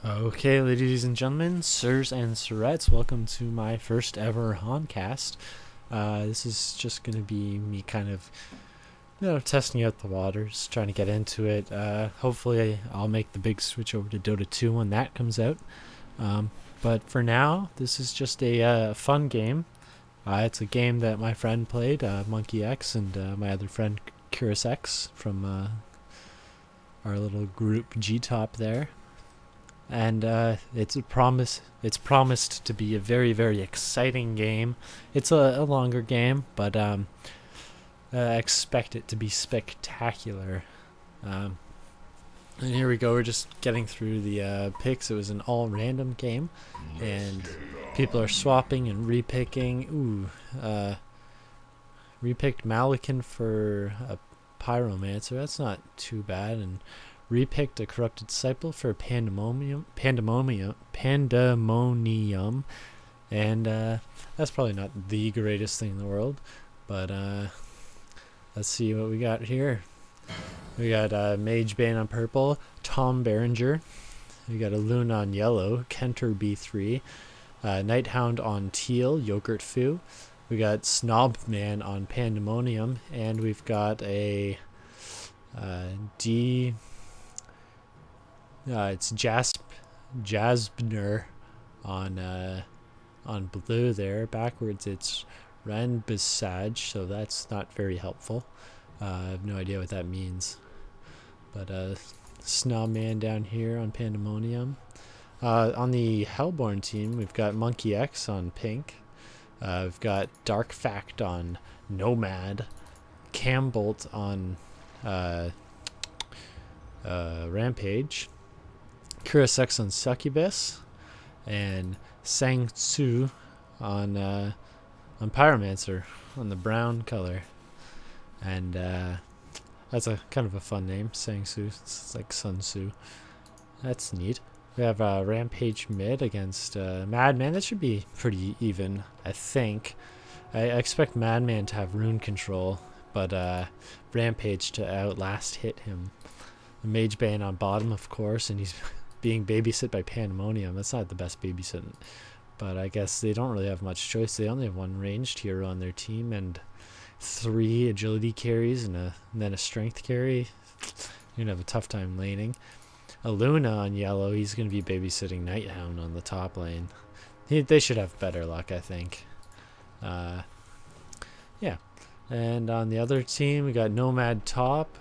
Okay, ladies and gentlemen, sirs and sirettes, welcome to my first ever HoNcast. This is just going to be me kind of, testing out the waters, trying to get into it. Hopefully I'll make the big switch over to Dota 2 when that comes out. But for now, this is just a fun game. It's a game that my friend played, MunkyEX, and my other friend, KingCasts from our little group G-Top there. And it's promised to be a very, very exciting game. It's a longer game, but expect it to be spectacular. And here we go. We're just getting through the picks. It was an all random game, and people are swapping and repicking. Repicked Malikan for a Pyromancer. That's not too bad. And repicked a Corrupted Disciple for Pandemonium, and that's probably not the greatest thing in the world, but let's see what we got here. We got Mage Bane on purple, Tom Berenger. We got a Luna on yellow, Kenter B3, Nighthound on teal, Yogurt Foo. We got Snob Man on Pandemonium, and we've got a it's Jasbner on blue there. Backwards it's Ranbisaj, so that's not very helpful. I have no idea what that means. But Snowman down here on Pandemonium. On the Hellborn team, we've got MunkyEX on pink. We've got Dark Fact on Nomad. Cambolt on Rampage. Kurisex on Succubus, and Sang Tzu on Pyromancer on the brown color, and that's a kind of a fun name, Sang Tzu. It's like Sun Tzu. That's neat. We have Rampage mid against Madman. That should be pretty even, I think. I expect Madman to have rune control, but Rampage to outlast hit him. Mage Bane on bottom, of course, and he's being babysit by Pandemonium. That's not the best babysitting, but I guess they don't really have much choice. They only have one ranged hero on their team and 3 agility carries and then a strength carry. You're gonna have a tough time laning. A Luna on yellow. He's gonna be babysitting Nighthound on the top lane. They should have better luck, I think. Yeah. And on the other team, we got Nomad top.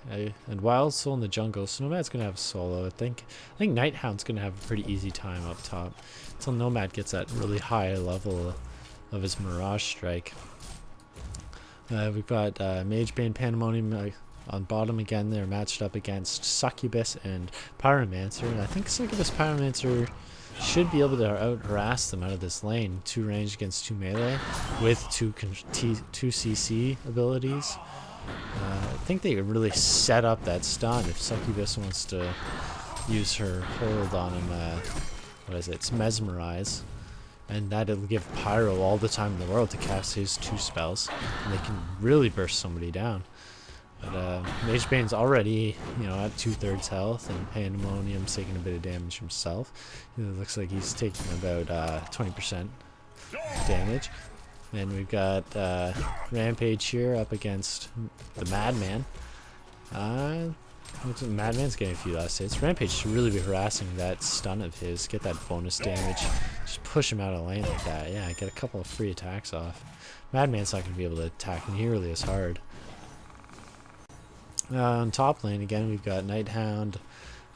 And Wild Soul in the jungle. So Nomad's gonna have solo. I think Nighthound's gonna have a pretty easy time up top until Nomad gets that really high level of his Mirage Strike. We've got Mage Bane Pandemonium on bottom again. They're matched up against Succubus and Pyromancer, and I think Succubus Pyromancer should be able to out harass them out of this lane. 2 range against 2 melee with 2 CC abilities. I think they really set up that stun if Succubus wants to use her hold on him. What is it? It's Mesmerize. And that'll give Pyro all the time in the world to cast his 2 spells. And they can really burst somebody down. But Mage Bane's already, at 2/3 health, and Pandemonium's taking a bit of damage himself. It looks like he's taking about 20% damage. And we've got Rampage here up against the Madman. Madman's getting a few last hits. Rampage should really be harassing that stun of his. Get that bonus damage. Just push him out of lane like that. Yeah, get a couple of free attacks off. Madman's not going to be able to attack nearly as hard. On top lane again, we've got Nighthound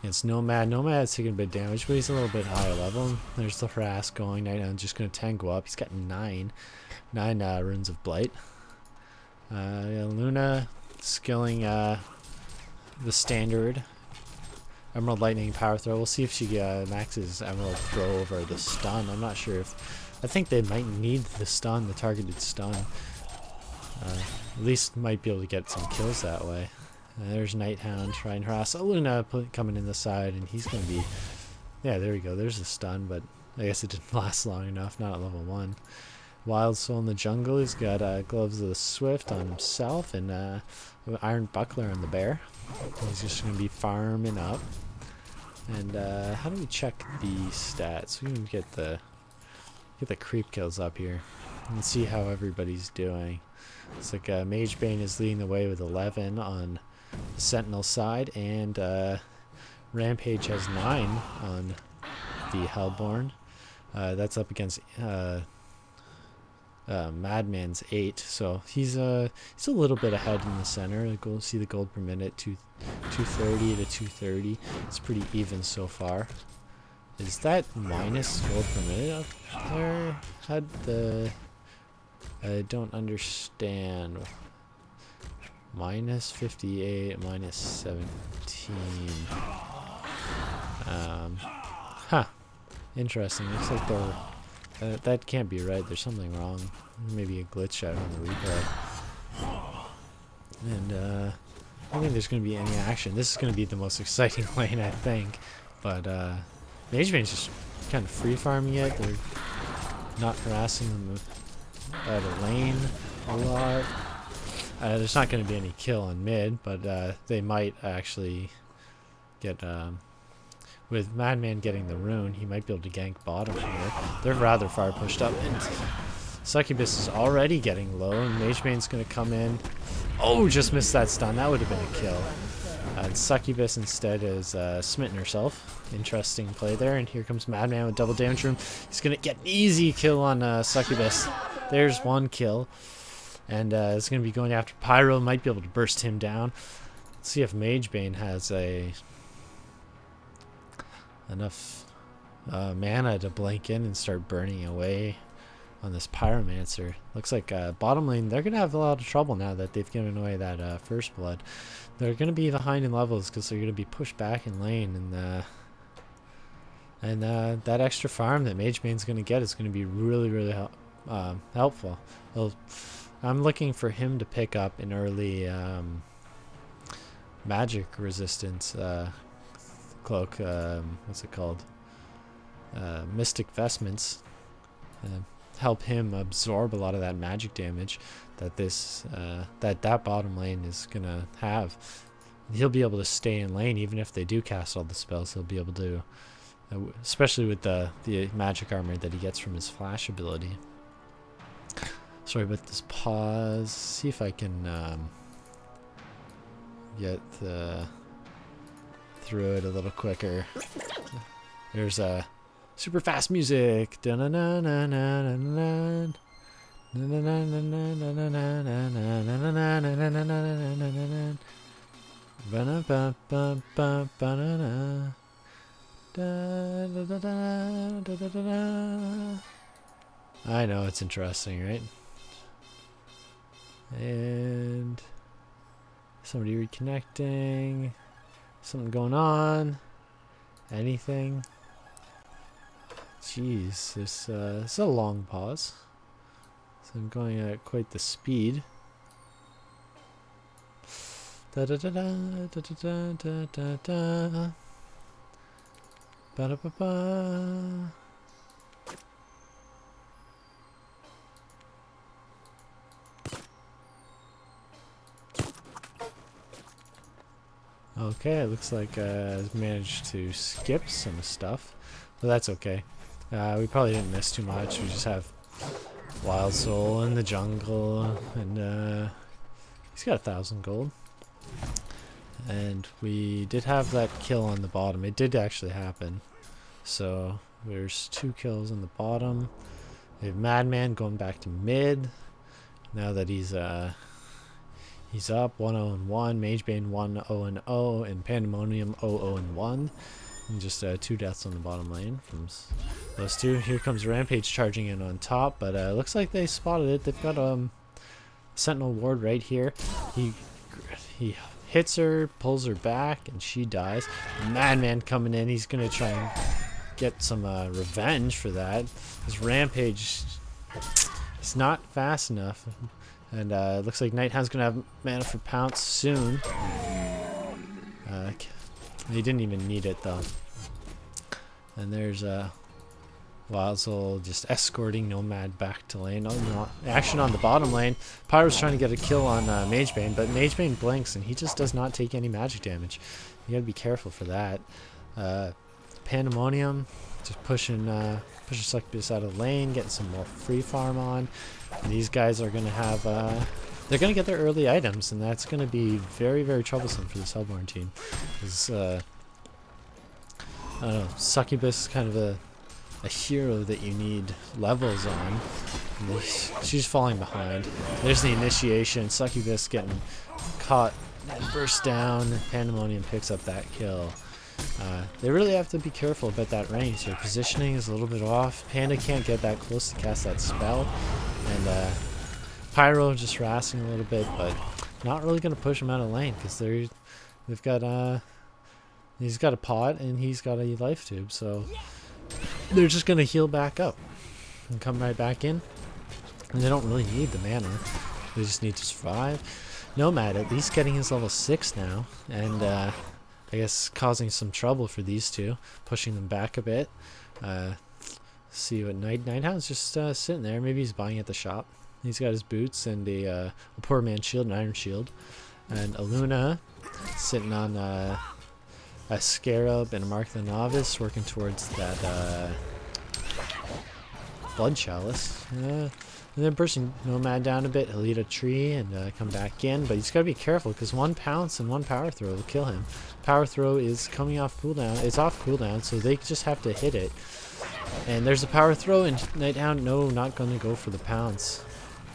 against Nomad. Nomad's taking a bit of damage, but he's a little bit higher level. There's the harass going. Nighthound's just going to tango up. He's got 9 runes of Blight. Luna skilling the standard Emerald Lightning Power Throw. We'll see if she maxes Emerald Throw over the stun. I'm not sure I think they might need the stun, the targeted stun. At least might be able to get some kills that way. There's Nighthound trying to harass Luna coming in the side, and he's going to be... Yeah, there we go. There's the stun, but I guess it didn't last long enough. Not at level 1. Wild Soul in the jungle. He's got Gloves of the Swift on himself and Iron Buckler on the bear. He's just going to be farming up. And how do we check the stats? We can get the creep kills up here and see how everybody's doing. It's like Mage Bane is leading the way with 11 on the Sentinel side, and Rampage has 9 on the Hellborn. That's up against Madman's 8, so he's a little bit ahead in the center. See the gold per minute, 230 to 230. It's pretty even so far. Is that minus gold per minute up there? I don't understand. Minus 58, minus 17. Huh. Interesting. Looks like they're... that can't be right. There's something wrong. Maybe a glitch out on the replay. And I don't think there's going to be any action. This is going to be the most exciting lane, I think. But Mage Bane's just kind of free farming it. They're not harassing them out of lane a lot. There's not going to be any kill on mid, but they might actually get... with Madman getting the rune, he might be able to gank bottom here. They're rather far pushed up, and Succubus is already getting low, and Mage Bane's going to come in. Oh, just missed that stun. That would have been a kill. And Succubus instead is smitten herself. Interesting play there, and here comes Madman with double damage rune. He's going to get an easy kill on Succubus. There's one kill. And it's going to be going after Pyro. Might be able to burst him down. Let's see if Mage Bane has enough mana to blink in and start burning away on this Pyromancer. Looks like bottom lane, they're going to have a lot of trouble now that they've given away that first blood. They're going to be behind in levels because they're going to be pushed back in lane. And that extra farm that Mage Bane's going to get is going to be really, really helpful. I'm looking for him to pick up an early magic resistance cloak. What's it called? Mystic Vestments. Help him absorb a lot of that magic damage that that bottom lane is gonna have. He'll be able to stay in lane even if they do cast all the spells. He'll be able to, especially with the magic armor that he gets from his flash ability. Sorry about this pause. See if I can get through it a little quicker. There's super fast music. I know, it's interesting, right? And somebody reconnecting. Something going on. Anything? Jeez, this is a long pause. So I'm going at quite the speed. Da da da da da da da da da. Ba da ba ba. Okay, it looks like I've managed to skip some stuff, but that's okay. We probably didn't miss too much. We just have Wild Soul in the jungle, and he's got 1,000 gold. And we did have that kill on the bottom. It did actually happen. So there's 2 kills on the bottom. We have Madman going back to mid. Now that he's up 1-0-1, Mage Bane 1-0-0, and Pandemonium 0-0-1. And just 2 deaths on the bottom lane from those two. Here comes Rampage charging in on top, but looks like they spotted it. They've got Sentinel Ward right here. He hits her, pulls her back, and she dies. Madman coming in. He's gonna try and get some revenge for that. This Rampage is not fast enough. And it looks like Nighthound's going to have mana for Pounce soon. He didn't even need it, though. And there's Wild Soul just escorting Nomad back to lane. Oh, no. Action on the bottom lane. Pyro's trying to get a kill on Mage Bane, but Mage Bane blinks, and he just does not take any magic damage. You got to be careful for that. Pandemonium just pushing Succubus out of the lane, getting some more free farm on. And these guys are gonna have they're gonna get their early items, and that's gonna be very, very troublesome for this Hellborn team. Because I don't know, Succubus is kind of a hero that you need levels on. And she's falling behind. There's the initiation. Succubus getting caught and burst down. Pandemonium picks up that kill. They really have to be careful about that range. Their positioning is a little bit off. Panda can't get that close to cast that spell. And Pyro just harassing a little bit, but not really going to push him out of lane because they've got he's got a pot and he's got a life tube, so they're just going to heal back up and come right back in. And they don't really need the mana. They just need to survive. Nomad at least getting his level 6 now, and I guess causing some trouble for these two, pushing them back a bit. See what Nighthound's just sitting there. Maybe he's buying at the shop. He's got his boots and a poor man's shield, an iron shield. And Aluna sitting on a Scarab and a Mark the Novice, working towards that Blood Chalice. And then bursting Nomad down a bit. He'll eat a tree and come back in, but he's got to be careful because one pounce and one power throw will kill him. Power throw is coming off cooldown. It's off cooldown, so they just have to hit it. And there's a power throw, and Nighthound, no, not going to go for the pounce.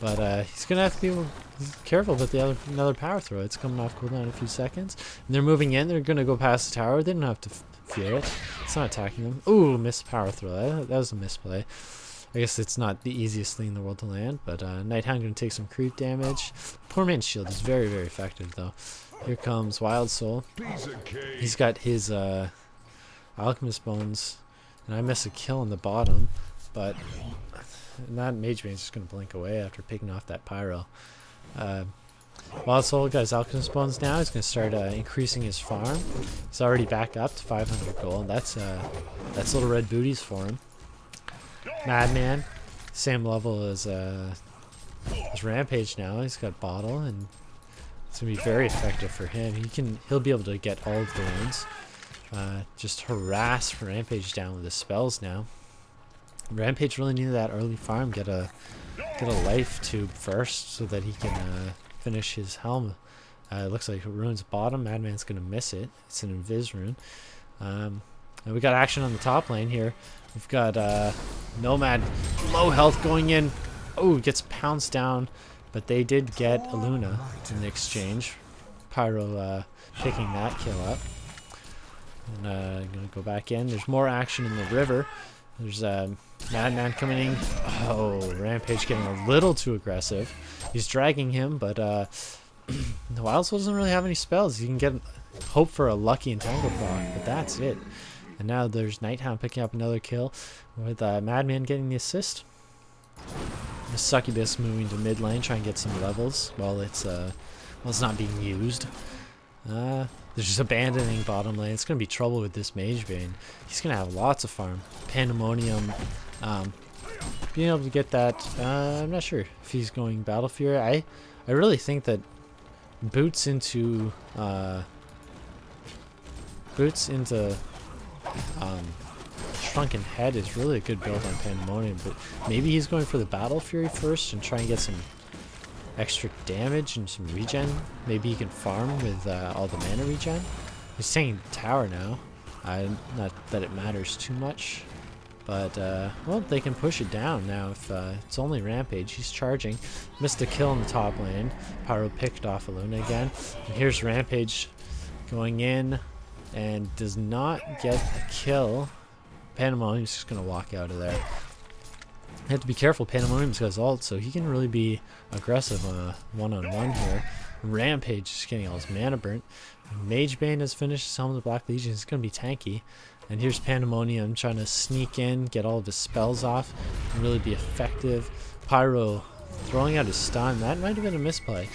But he's going to have to be careful with another power throw. It's coming off cooldown in a few seconds. And they're moving in. They're going to go past the tower. They don't have to fear it. It's not attacking them. Ooh, missed power throw. That was a misplay. I guess it's not the easiest thing in the world to land, but Nighthound going to take some creep damage. Poor man's shield is very, very effective, though. Here comes Wild Soul. He's got his Alchemist Bones, and I miss a kill on the bottom, but that Mage Bane's just going to blink away after picking off that Pyro. Wild Soul got his Alchemist Bones now. He's going to start increasing his farm. He's already back up to 500 gold. That's little red booties for him. Madman, same level as Rampage now. He's got Bottle, and it's gonna be very effective for him. He'll be able to get all of the wounds. Just harass Rampage down with his spells now. Rampage really needed that early farm. Get a life tube first so that he can finish his helm. It looks like it ruins bottom. Madman's gonna miss it. It's an invis rune. And we got action on the top lane here. We've got Nomad, low health going in. Oh, gets pounced down, but they did get a Luna in the exchange. Pyro picking that kill up. And I'm going to go back in. There's more action in the river. There's Madman coming in. Oh, Rampage getting a little too aggressive. He's dragging him, but the Wild Soul doesn't really have any spells. You can hope for a lucky entangle proc, but that's it. And now there's Nighthound picking up another kill with Madman getting the assist. The Succubus moving to mid lane, trying to get some levels while it's not being used. They're just abandoning bottom lane. It's going to be trouble with this Mage Bane. He's going to have lots of farm. Pandemonium, being able to get that, I'm not sure if he's going Battle Fury. I really think that boots into Shrunken Head is really a good build on Pandemonium, but maybe he's going for the Battle Fury first and try and get some extra damage and some regen. Maybe he can farm with all the mana regen. He's taking the tower now. Not that it matters too much, but well, they can push it down now if it's only Rampage. He's charging. Missed a kill in the top lane. Pyro picked off Aluna again. And here's Rampage going in and does not get a kill. Pandemonium's just going to walk out of there. You have to be careful. Pandemonium's got his ult, so he can really be aggressive on a one-on-one here. Rampage is getting all his mana burnt. Mage Bane has finished his Helm of the Black Legion. He's going to be tanky. And here's Pandemonium trying to sneak in, get all of his spells off, and really be effective. Pyro throwing out his stun. That might have been a misplay.